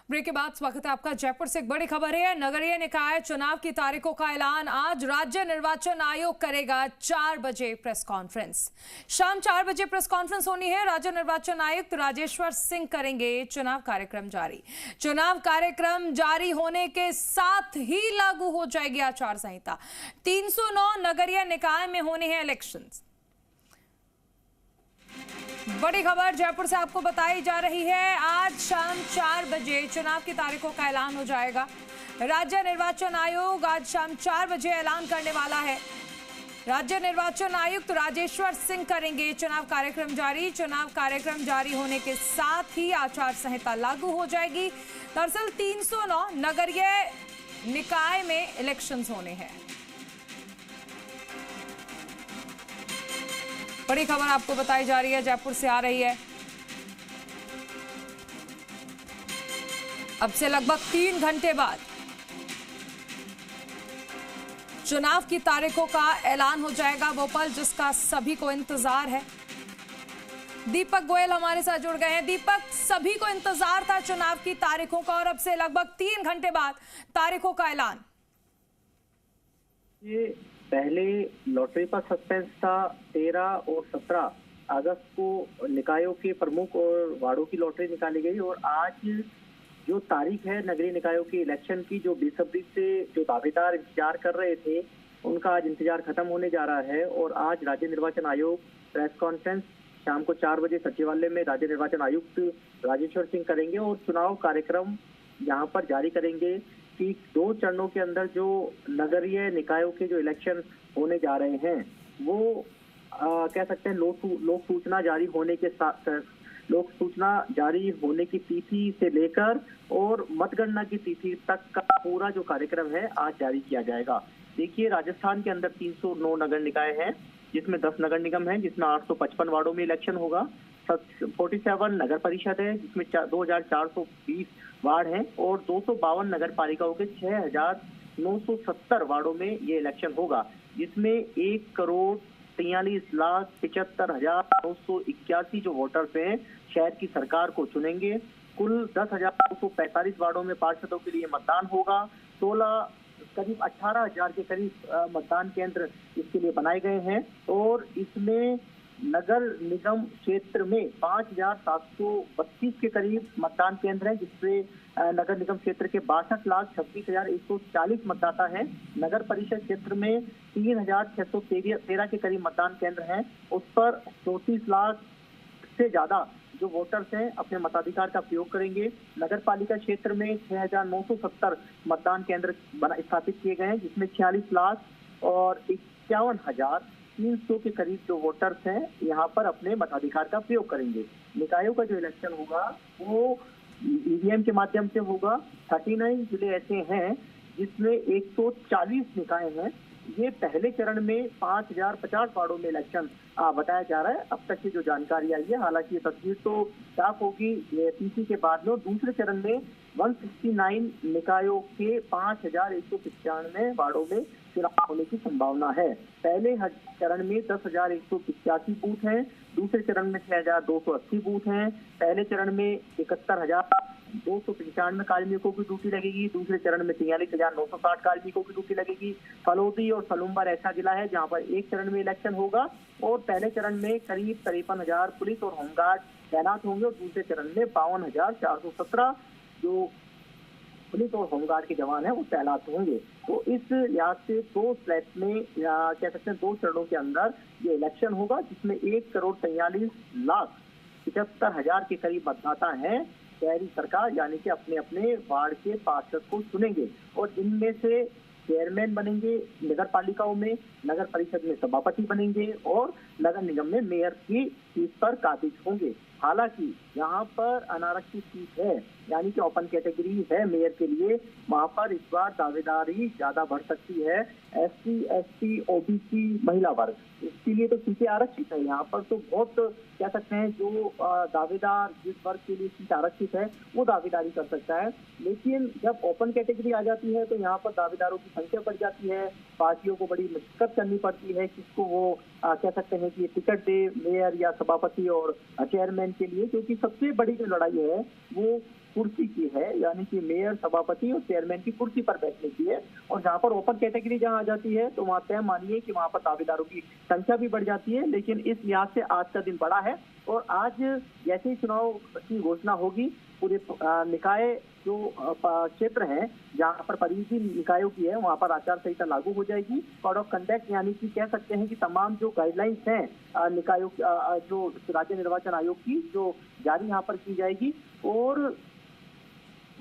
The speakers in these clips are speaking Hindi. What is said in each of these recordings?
ब्रेक के बाद स्वागत है आपका। जयपुर से एक बड़ी खबर है। नगरीय निकाय चुनाव की तारीखों का ऐलान आज राज्य निर्वाचन आयोग करेगा। 4 बजे प्रेस कॉन्फ्रेंस, शाम 4 बजे प्रेस कॉन्फ्रेंस होनी है। राज्य निर्वाचन आयुक्त राजेश्वर सिंह करेंगे चुनाव कार्यक्रम जारी। चुनाव कार्यक्रम जारी होने के साथ ही लागू हो जाएगी आचार संहिता। 309 नगरीय निकाय में होने हैं इलेक्शंस। बड़ी खबर जयपुर से आपको बताई जा रही है। आज शाम 4 बजे चुनाव की तारीखों का ऐलान हो जाएगा। राज्य निर्वाचन आयोग आज शाम 4 बजे ऐलान करने वाला है। राज्य निर्वाचन आयुक्त राजेश्वर सिंह करेंगे चुनाव कार्यक्रम जारी। चुनाव कार्यक्रम जारी होने के साथ ही आचार संहिता लागू हो जाएगी। दरअसल 309 नगरीय निकाय में इलेक्शंस होने हैं। बड़ी खबर आपको बताई जा रही है, जयपुर से आ रही है। अब से लगभग 3 घंटे बाद चुनाव की तारीखों का ऐलान हो जाएगा। भोपाल जिसका सभी को इंतजार है। दीपक गोयल हमारे साथ जुड़ गए हैं। दीपक, सभी को इंतजार था चुनाव की तारीखों का और अब से लगभग 3 घंटे बाद तारीखों का ऐलान। ये पहले लॉटरी पर सस्पेंस था। 13 और 17 अगस्त को निकायों के प्रमुख और वार्डों की लॉटरी निकाली गई और आज जो तारीख है नगरीय निकायों के इलेक्शन की, जो बेसब्री से जो दावेदार इंतजार कर रहे थे उनका आज इंतजार खत्म होने जा रहा है। और आज राज्य निर्वाचन आयोग प्रेस कॉन्फ्रेंस शाम को 4 बजे सचिवालय में राज्य निर्वाचन आयुक्त राजेश्वर सिंह करेंगे और चुनाव कार्यक्रम यहाँ पर जारी करेंगे कि 2 चरणों के अंदर जो नगरीय निकायों के जो इलेक्शन होने जा रहे हैं वो कह सकते हैं लोक सूचना जारी होने के साथ लोक सूचना जारी होने की तिथि से लेकर और मतगणना की तिथि तक का पूरा जो कार्यक्रम है आज जारी किया जाएगा। देखिए, राजस्थान के अंदर 309 नगर निकाय हैं जिसमें 10 नगर निगम हैं जिसमें 855 वार्डों में इलेक्शन होगा। 47 नगर परिषद है जिसमें 2420 वार्ड हैं और 252 नगर पालिकाओं के 6970 वार्डों में ये इलेक्शन होगा, जिसमें 1,43,75,981 जो वोटर्स हैं शहर की सरकार को चुनेंगे। कुल 10,245 वार्डों में पार्षदों के लिए मतदान होगा। करीब 18,000 के करीब मतदान केंद्र इसके लिए बनाए गए हैं और इसमें नगर निगम क्षेत्र में 5,732 के करीब मतदान केंद्र है, जिससे नगर निगम क्षेत्र के 62,26,140 मतदाता हैं। नगर परिषद क्षेत्र में 3,613 के करीब मतदान केंद्र हैं। उस पर 34 लाख से ज्यादा जो वोटर्स हैं अपने मताधिकार का प्रयोग करेंगे। नगर पालिका क्षेत्र में 6,970 मतदान केंद्र स्थापित किए गए हैं, जिसमें 46 लाख और 51,300 के करीब जो वोटर्स हैं यहाँ पर अपने मताधिकार का प्रयोग करेंगे। निकायों का जो इलेक्शन होगा वो ईवीएम के माध्यम से होगा। 39 जिले ऐसे हैं जिसमें 140 निकाय हैं। ये पहले चरण में 5,050 वार्डों में इलेक्शन बताया जा रहा है। अब तक की जो जानकारी आई है, हालांकि ये तस्वीर तो साफ होगी ये तिथि के बाद में। दूसरे चरण में 169 निकायों के 5,195 वार्डों में चुनाव होने की संभावना है। पहले चरण में 10,185 बूथ हैं, दूसरे चरण में 6,280 बूथ हैं। पहले चरण में 71,295 कार्मिकों की ड्यूटी लगेगी, दूसरे चरण में 43,960 कार्मिकों की ड्यूटी लगेगी। फलोदी और सलूम्बर ऐसा जिला है जहां पर एक चरण में इलेक्शन होगा और पहले चरण में करीब 53,000 पुलिस और होमगार्ड तैनात होंगे और दूसरे चरण में 52,417 जो पुलिस और होमगार्ड के जवान हैं वो तैनात होंगे। तो इस लिहाज से 2 स्लैब्स में कह सकते हैं 2 चरणों के अंदर ये इलेक्शन होगा, जिसमें 1,43,75,000 के करीब मतदाता हैं। शहरी सरकार यानी कि अपने अपने वार्ड के पार्षद को चुनेंगे और इनमें से चेयरमैन बनेंगे नगर पालिकाओं में, नगर परिषद में सभापति बनेंगे और नगर निगम में मेयर की सीट पर काबिज होंगे। हालांकि यहाँ पर अनारक्षित सीट है यानी कि ओपन कैटेगरी है मेयर के लिए, वहाँ पर इस बार दावेदारी ज्यादा बढ़ सकती है। SC, ST, OBC महिला वर्ग, इसके लिए तो सीटें आरक्षित है। यहाँ पर तो बहुत कह सकते हैं जो दावेदार जिस वर्ग के लिए सीट आरक्षित है वो दावेदारी कर सकता है। लेकिन जब ओपन कैटेगरी आ जाती है तो यहाँ पर दावेदारों की संख्या बढ़ जाती है। पार्टियों को बड़ी मशक्कत करनी पड़ती है किसको वो कह सकते हैं कि टिकट दे मेयर या सभापति और चेयरमैन के लिए, क्योंकि सबसे बड़ी जो लड़ाई है वो कुर्सी की है, यानी कि मेयर, सभापति और चेयरमैन की कुर्सी पर बैठने की है। और जहां पर ओपन कैटेगरी जहां आ जाती है तो वहां तय मानिए कि वहां पर दावेदारों की संख्या भी बढ़ जाती है। लेकिन इस लिहाज से आज का दिन बड़ा है और आज जैसे ही चुनाव की घोषणा होगी, पूरे निकाय जो क्षेत्र हैं जहां पर परिधि निकायों की है वहां पर आचार संहिता लागू हो जाएगी। कोड ऑफ कंडक्ट यानी कि कह सकते हैं कि तमाम जो गाइडलाइंस हैं निकायों जो राज्य निर्वाचन आयोग की जो जारी यहाँ पर की जाएगी और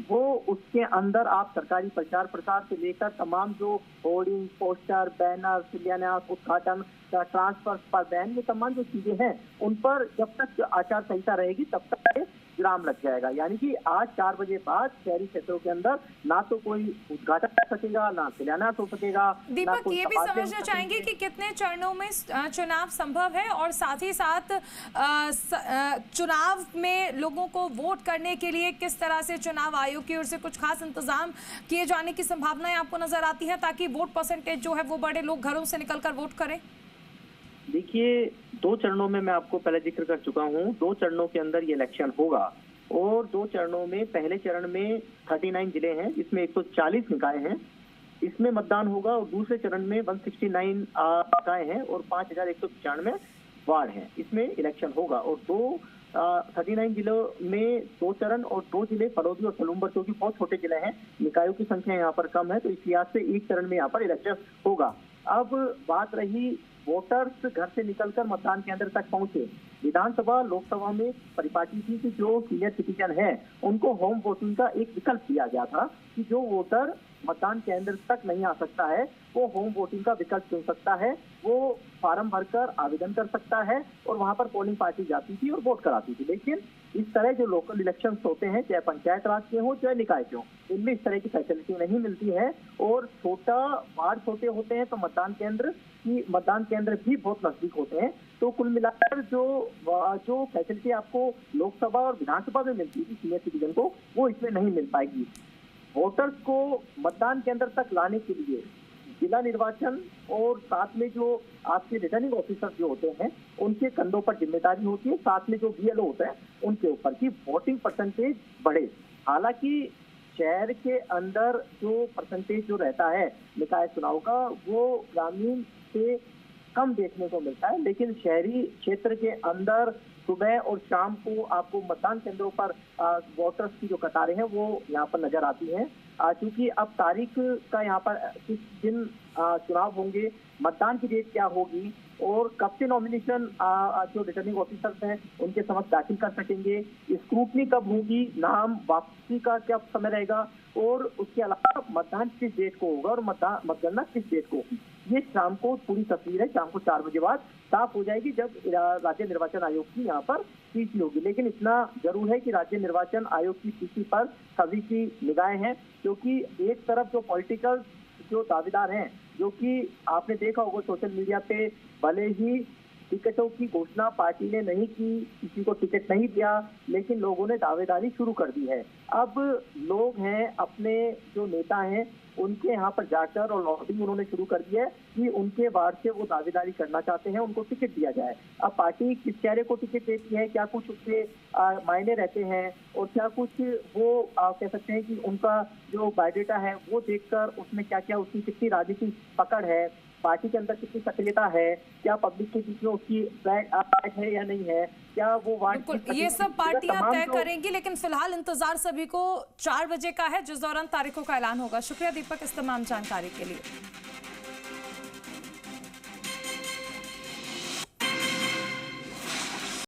वो उसके अंदर आप सरकारी प्रचार प्रसार से लेकर तमाम जो होर्डिंग, पोस्टर, बैनर, शिलान्यास, उद्घाटन, ट्रांसफर पर बैन, ये तमाम जो चीजें हैं उन पर जब तक आचार संहिता रहेगी तब तक विराम लग जाएगा। यानी कि आज 4 बजे बाद शहरी क्षेत्रों के अंदर ना तो कोई उद्घाटन कर सकेगा, ना शिलान्यास हो सकेगा। दीपक, ये भी समझना चाहेंगे कि कितने चरणों में चुनाव संभव है और साथ ही साथ चुनाव में लोगों को वोट करने के लिए किस तरह से चुनाव आयोग की ओर से कुछ खास इंतजाम किए जाने की संभावनाएं आपको नजर आती है ताकि वोट परसेंटेज जो है वो बढ़े, लोग घरों से निकलकर वोट करें? देखिए, 2 चरणों में मैं आपको पहले जिक्र कर चुका हूं। 2 चरणों के अंदर ये इलेक्शन होगा और 2 चरणों में पहले चरण में 39 जिले हैं जिसमें 140 निकाय हैं, इसमें मतदान होगा। और दूसरे चरण में 169 निकाय हैं और 5195 वार्ड हैं, इसमें इलेक्शन होगा। और 39 जिलों में 2 चरण और 2 जिले फलोदी और सलूम्बर जो कि बहुत छोटे जिले हैं, निकायों की संख्या यहाँ पर कम है, तो इस लिहाज से 1 चरण में यहाँ पर इलेक्शन होगा। अब बात रही वोटर्स घर से निकलकर मतदान केंद्र तक पहुंचे। विधानसभा, लोकसभा में परिपाटी थी कि जो सीनियर सिटीजन है उनको होम वोटिंग का एक विकल्प दिया गया था कि जो वोटर मतदान केंद्र तक नहीं आ सकता है वो होम वोटिंग का विकल्प चुन सकता है, वो फार्म भरकर आवेदन कर सकता है और वहां पर पोलिंग पार्टी जाती थी और वोट कराती थी। लेकिन इस तरह जो लोकल इलेक्शंस होते हैं, चाहे पंचायत राज के हो चाहे निकाय के हो, इनमें इस तरह की फैसिलिटी नहीं मिलती है और वार्ड छोटे होते हैं तो मतदान केंद्र भी बहुत नजदीक होते हैं। तो कुल मिलाकर जो फैसिलिटी आपको लोकसभा और विधानसभा में मिलती थी सीनियर सिटीजन को, वो इसमें नहीं मिल पाएगी। वोटर्स को मतदान केंद्र तक लाने के लिए जिला निर्वाचन और साथ में जो आपके रिटर्निंग ऑफिसर जो होते हैं उनके कंधों पर जिम्मेदारी होती है, साथ में जो BLO होता है उनके ऊपर की वोटिंग परसेंटेज बढ़े। हालांकि शहर के अंदर जो परसेंटेज जो रहता है निकाय चुनाव का वो ग्रामीण से कम देखने को मिलता है, लेकिन शहरी क्षेत्र के अंदर सुबह और शाम को आपको मतदान केंद्रों पर वोटर्स की जो कतारें हैं वो यहाँ पर नजर आती हैं। क्योंकि अब तारीख का यहाँ पर किस दिन चुनाव होंगे, मतदान की डेट क्या होगी और कब से नॉमिनेशन जो रिटर्निंग ऑफिसर्स हैं उनके समक्ष दाखिल कर सकेंगे, स्क्रूटनी कब होगी, नाम वापसी का क्या समय रहेगा और उसके अलावा मतदान किस डेट को होगा और मतगणना किस डेट को होगी, ये शाम को पूरी तस्वीर है शाम को 4 बजे बाद साफ हो जाएगी जब राज्य निर्वाचन आयोग की यहाँ पर सूची होगी। लेकिन इतना जरूर है कि राज्य निर्वाचन आयोग की सूची पर सभी की निगाहें हैं, क्योंकि एक तरफ जो पॉलिटिकल जो दावेदार हैं, जो कि आपने देखा होगा सोशल मीडिया पे, भले ही टिकटों की घोषणा पार्टी ने नहीं की, किसी को टिकट नहीं दिया, लेकिन लोगों ने दावेदारी शुरू कर दी है। अब लोग हैं अपने जो नेता हैं उनके यहाँ पर जाकर और लॉबिंग उन्होंने शुरू कर दी है कि उनके वार्ड से वो दावेदारी करना चाहते हैं, उनको टिकट दिया जाए। अब पार्टी किस चेहरे को टिकट देती है, क्या कुछ उसके मायने रहते हैं और क्या कुछ वो कह सकते हैं कि उनका जो बायोडेटा है वो देखकर उसमें क्या क्या उसकी कितनी राजनीतिक पकड़ है, पार्टी के अंदर कितनी सक्रियता है, क्या पब्लिक के बीच में उसकी बैठ है या नहीं है, क्या वो वार्ड, ये सब पार्टियां तय करेंगी। लेकिन फिलहाल इंतजार सभी को 4 बजे का है जिस दौरान तारीखों का ऐलान होगा। शुक्रिया दीपक इस तमाम जानकारी के लिए।